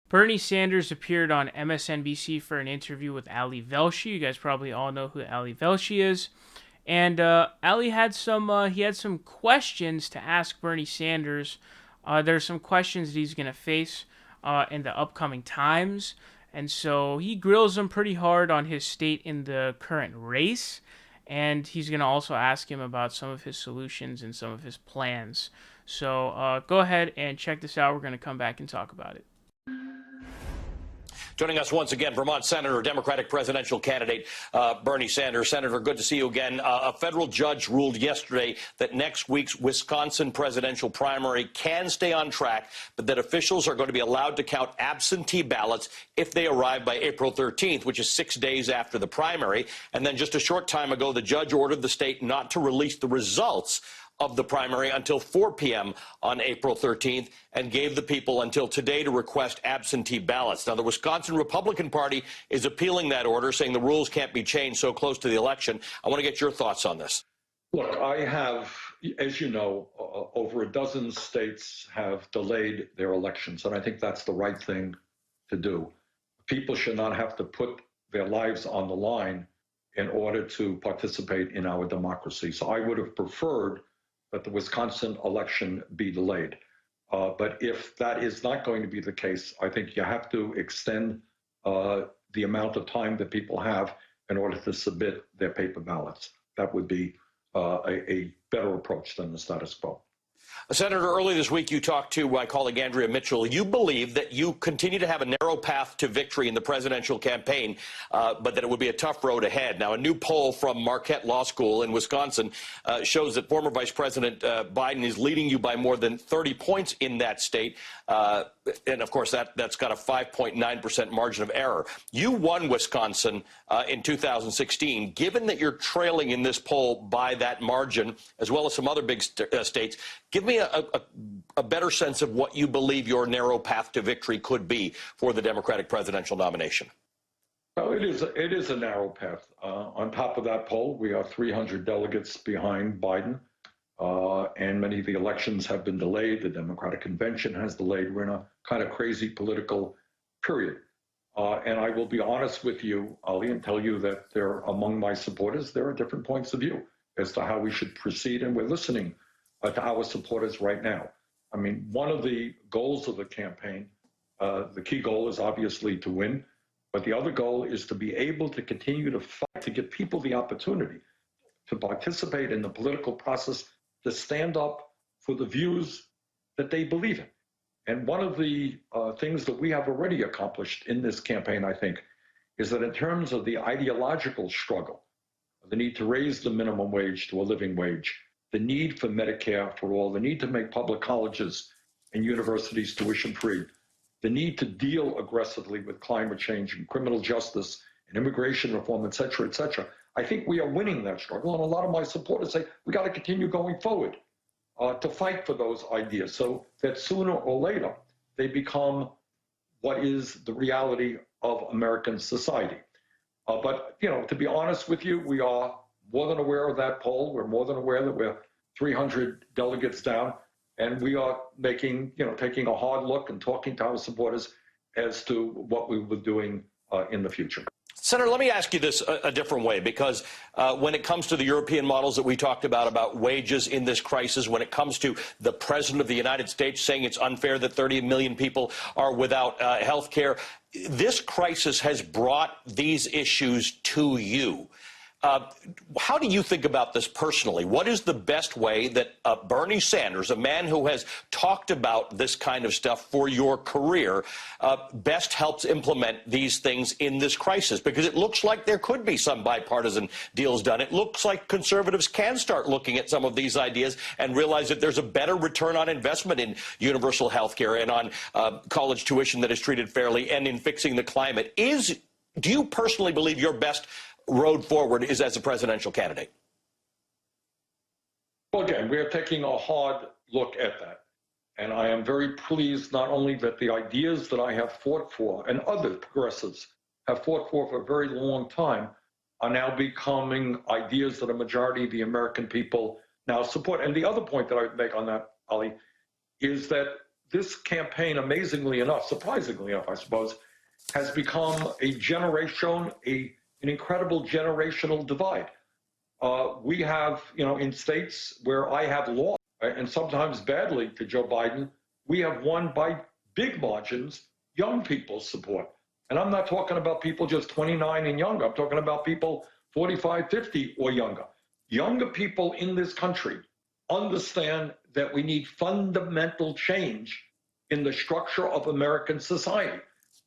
Bernie Sanders appeared on MSNBC for an interview with Ali Velshi. You guys probably all know who Ali Velshi is. And Ali had some questions to ask Bernie Sanders. There's some questions that he's going to face in the upcoming times. And so he grills him pretty hard on his state in the current race. And he's going to also ask him about some of his solutions and some of his plans. So go ahead and check this out. We're going to come back and talk about it. Joining us once again, Vermont Senator, Democratic presidential candidate Bernie Sanders. Senator, good to see you again. A federal judge ruled yesterday that next week's Wisconsin presidential primary can stay on track, but that officials are going to be allowed to count absentee ballots if they arrive by April 13th, which is 6 days after the primary. And then just a short time ago, the judge ordered the state not to release the results of the primary until 4 p.m. on April 13th and gave the people until today to request absentee ballots. Now, the Wisconsin Republican Party is appealing that order, saying the rules can't be changed so close to the election. I want to get your thoughts on this. Look, I have, as you know, over a dozen states have delayed their elections, and I think that's the right thing to do. People should not have to put their lives on the line in order to participate in our democracy. So I would have preferred that the Wisconsin election be delayed. But if that is not going to be the case, I think you have to extend the amount of time that people have in order to submit their paper ballots. That would be a better approach than the status quo. Senator, early this week, you talked to my colleague Andrea Mitchell. You believe that you continue to have a narrow path to victory in the presidential campaign, but that it would be a tough road ahead. Now, a new poll from Marquette Law School in Wisconsin shows that former Vice President Biden is leading you by more than 30 points in that state. And, of course, that's got a 5.9% margin of error. You won Wisconsin in 2016. Given that you're trailing in this poll by that margin, as well as some other big states, give me a better sense of what you believe your narrow path to victory could be for the Democratic presidential nomination. Well, it is a narrow path. On top of that poll, we are 300 delegates behind Biden, and many of the elections have been delayed. The Democratic convention has delayed. We're in a kind of crazy political period. And I will be honest with you, Ali, and tell you that among my supporters, there are different points of view as to how we should proceed, and we're listening to our supporters right now. I mean, one of the goals of the campaign, the key goal is obviously to win, but the other goal is to be able to continue to fight, to give people the opportunity to participate in the political process, to stand up for the views that they believe in. And one of the things that we have already accomplished in this campaign, I think, is that in terms of the ideological struggle, the need to raise the minimum wage to a living wage, the need for Medicare for all, the need to make public colleges and universities tuition-free, the need to deal aggressively with climate change and criminal justice and immigration reform, et cetera, et cetera. I think we are winning that struggle, and a lot of my supporters say we got to continue going forward to fight for those ideas so that sooner or later they become what is the reality of American society. But, you know, to be honest with you, we are more than aware of that poll. We're more than aware that we're 300 delegates down, and we are making, taking a hard look and talking to our supporters as to what we will be doing in the future. Senator, let me ask you this a different way, because when it comes to the European models that we talked about wages in this crisis, when it comes to the President of the United States saying it's unfair that 30 million people are without health care, this crisis has brought these issues to you. How do you think about this personally? What is the best way that Bernie Sanders, a man who has talked about this kind of stuff for your career, best helps implement these things in this crisis? Because it looks like there could be some bipartisan deals done. It looks like conservatives can start looking at some of these ideas and realize that there's a better return on investment in universal health care and on college tuition that is treated fairly and in fixing the climate. Do you personally believe your best road forward is as a presidential candidate? Well, again, we are taking a hard look at that. And I am very pleased not only that the ideas that I have fought for and other progressives have fought for a very long time are now becoming ideas that a majority of the American people now support. And the other point that I would make on that, Ali, is that this campaign, amazingly enough, surprisingly enough, I suppose, has become an incredible generational divide. We have, in states where I have lost, and sometimes badly to Joe Biden, we have won by big margins young people's support. And I'm not talking about people just 29 and younger. I'm talking about people 45, 50 or younger. Younger people in this country understand that we need fundamental change in the structure of American society.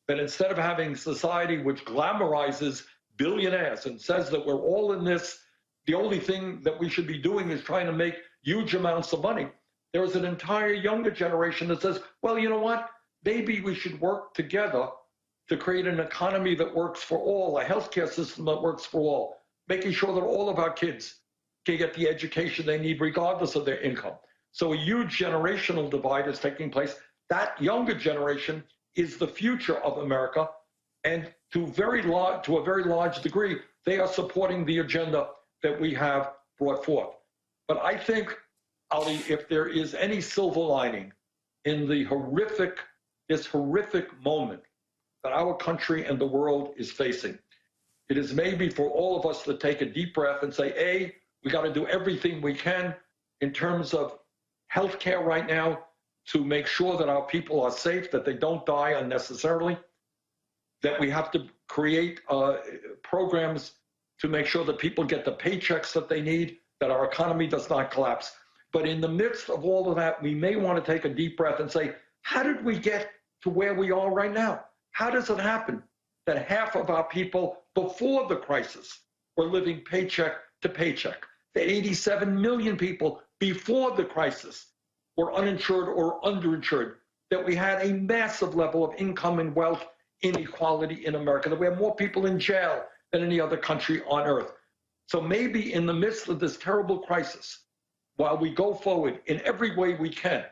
That instead of having society which glamorizes billionaires and says that we're all in this, the only thing that we should be doing is trying to make huge amounts of money. There is an entire younger generation that says, well, you know what? Maybe we should work together to create an economy that works for all, a healthcare system that works for all, making sure that all of our kids can get the education they need regardless of their income. So a huge generational divide is taking place. That younger generation is the future of America, and to a very large degree, they are supporting the agenda that we have brought forth. But I think, Ali, if there is any silver lining in this horrific moment that our country and the world is facing, it is maybe for all of us to take a deep breath and say, A, we got to do everything we can in terms of healthcare right now to make sure that our people are safe, that they don't die unnecessarily, that we have to create programs to make sure that people get the paychecks that they need, that our economy does not collapse. But in the midst of all of that, we may want to take a deep breath and say, how did we get to where we are right now? How does it happen that half of our people before the crisis were living paycheck to paycheck? That 87 million people before the crisis were uninsured or underinsured, that we had a massive level of income and wealth inequality in America, that we have more people in jail than any other country on earth. So maybe in the midst of this terrible crisis, while we go forward in every way we can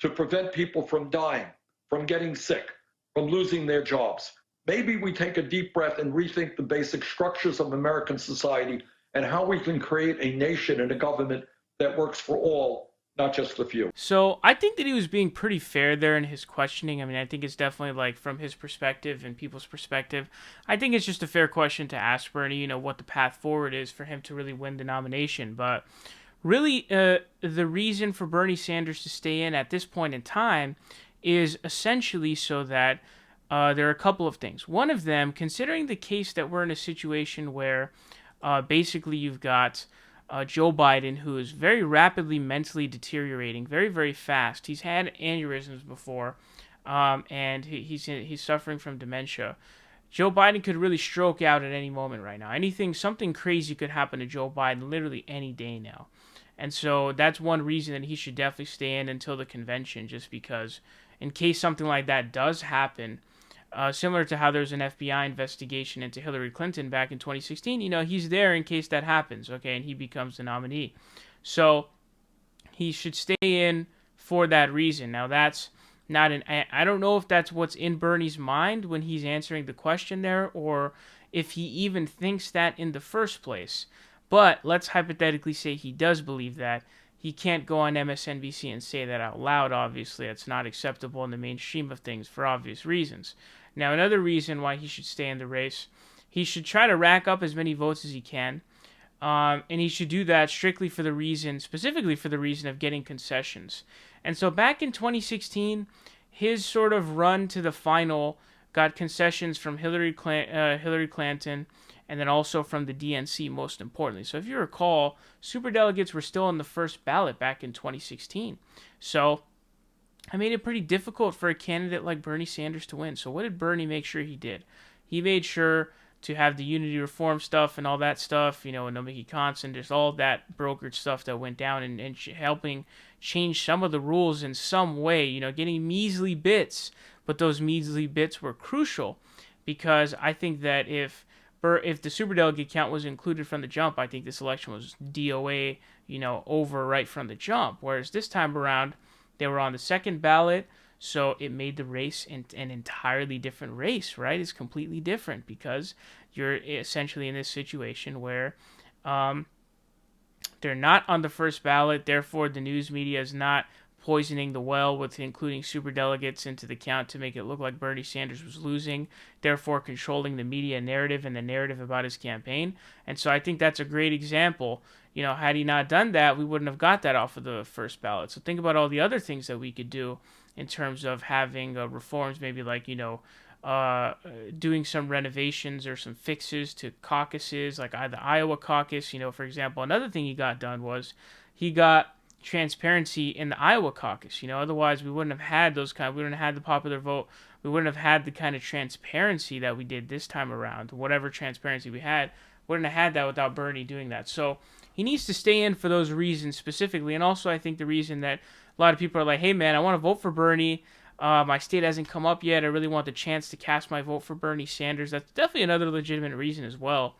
to prevent people from dying, from getting sick, from losing their jobs, maybe we take a deep breath and rethink the basic structures of American society and how we can create a nation and a government that works for all, not just a few. So I think that he was being pretty fair there in his questioning. I mean, I think it's definitely like from his perspective and people's perspective. I think it's just a fair question to ask Bernie, what the path forward is for him to really win the nomination. But really, the reason for Bernie Sanders to stay in at this point in time is essentially so that there are a couple of things. One of them, considering the case that we're in a situation where basically you've got Joe Biden, who is very rapidly mentally deteriorating, very, very fast. He's had aneurysms before, and he's suffering from dementia. Joe Biden could really stroke out at any moment right now. Something crazy could happen to Joe Biden literally any day now. And so that's one reason that he should definitely stay in until the convention, just because in case something like that does happen, similar to how there's an FBI investigation into Hillary Clinton back in 2016, he's there in case that happens, okay, and he becomes the nominee. So he should stay in for that reason. Now, that's not I don't know if that's what's in Bernie's mind when he's answering the question there, or if he even thinks that in the first place. But let's hypothetically say he does believe that. He can't go on MSNBC and say that out loud, obviously. That's not acceptable in the mainstream of things for obvious reasons. Now, another reason why he should stay in the race, he should try to rack up as many votes as he can. And he should do that specifically for the reason of getting concessions. And so back in 2016, his sort of run to the final got concessions from Hillary Clinton, and then also from the DNC, most importantly. So if you recall, superdelegates were still on the first ballot back in 2016. So I made it pretty difficult for a candidate like Bernie Sanders to win. So what did Bernie make sure he did? He made sure to have the unity reform stuff and all that stuff, no Mickey Constant, there's all that brokered stuff that went down and helping change some of the rules in some way, getting measly bits. But those measly bits were crucial because I think that if the superdelegate count was included from the jump, I think this election was DOA, over right from the jump. Whereas this time around, they were on the second ballot, so it made the race an entirely different race, right? It's completely different because you're essentially in this situation where they're not on the first ballot, therefore the news media is not poisoning the well with including superdelegates into the count to make it look like Bernie Sanders was losing, therefore controlling the media narrative and the narrative about his campaign. And so I think that's a great example. Had he not done that, we wouldn't have got that off of the first ballot. So think about all the other things that we could do in terms of having reforms, maybe like, doing some renovations or some fixes to caucuses, like the Iowa caucus. For example, another thing he got done was he got transparency in the Iowa caucus. Otherwise we wouldn't have had we wouldn't have had the popular vote. We wouldn't have had the kind of transparency that we did this time around. Whatever transparency we had, wouldn't have had that without Bernie doing that. So he needs to stay in for those reasons specifically. And also I think the reason that a lot of people are like, hey man, I want to vote for Bernie. My state hasn't come up yet. I really want the chance to cast my vote for Bernie Sanders. That's definitely another legitimate reason as well.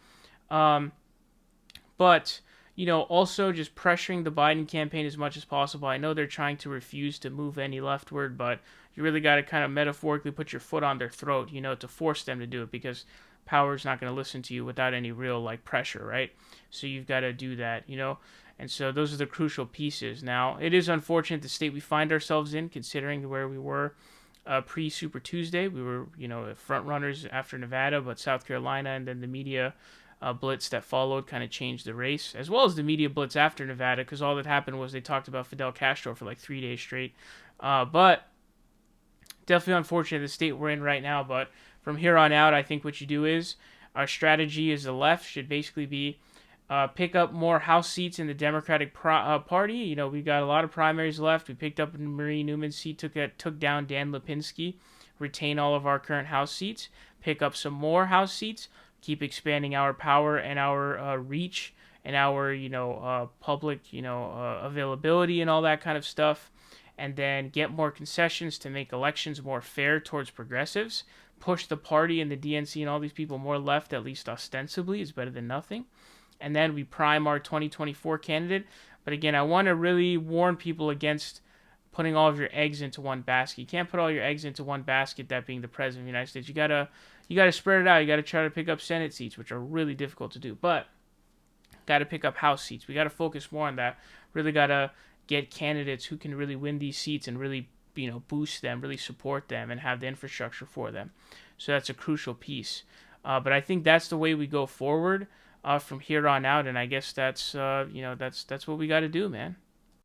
But also just pressuring the Biden campaign as much as possible. I know they're trying to refuse to move any leftward, but you really got to kind of metaphorically put your foot on their throat, to force them to do it, because power is not going to listen to you without any real pressure, right? So you've got to do that, And so those are the crucial pieces. Now, it is unfortunate the state we find ourselves in, considering where we were pre-Super Tuesday. We were, front runners after Nevada, but South Carolina and then the media blitz that followed kind of changed the race, as well as the media blitz after Nevada, because all that happened was they talked about Fidel Castro for 3 days straight. But definitely unfortunate the state we're in right now. But from here on out, I think what you do is our strategy as the left should basically be pick up more House seats in the Democratic Party. We got a lot of primaries left. We picked up Marie Newman's seat, took down Dan Lipinski, retain all of our current House seats, pick up some more House seats, keep expanding our power and our reach and our public availability and all that kind of stuff, and then get more concessions to make elections more fair towards progressives. Push the party and the DNC and all these people more left, at least ostensibly, is better than nothing. And then we prime our 2024 candidate. But again, I want to really warn people against putting all of your eggs into one basket. You can't put all your eggs into one basket, that being the president of the United States. You gotta spread it out. You gotta try to pick up Senate seats, which are really difficult to do. But gotta pick up House seats. We gotta focus more on that. Really gotta get candidates who can really win these seats and really boost them, really support them, and have the infrastructure for them. So that's a crucial piece. But I think that's the way we go forward from here on out, and I guess that's what we got to do, man.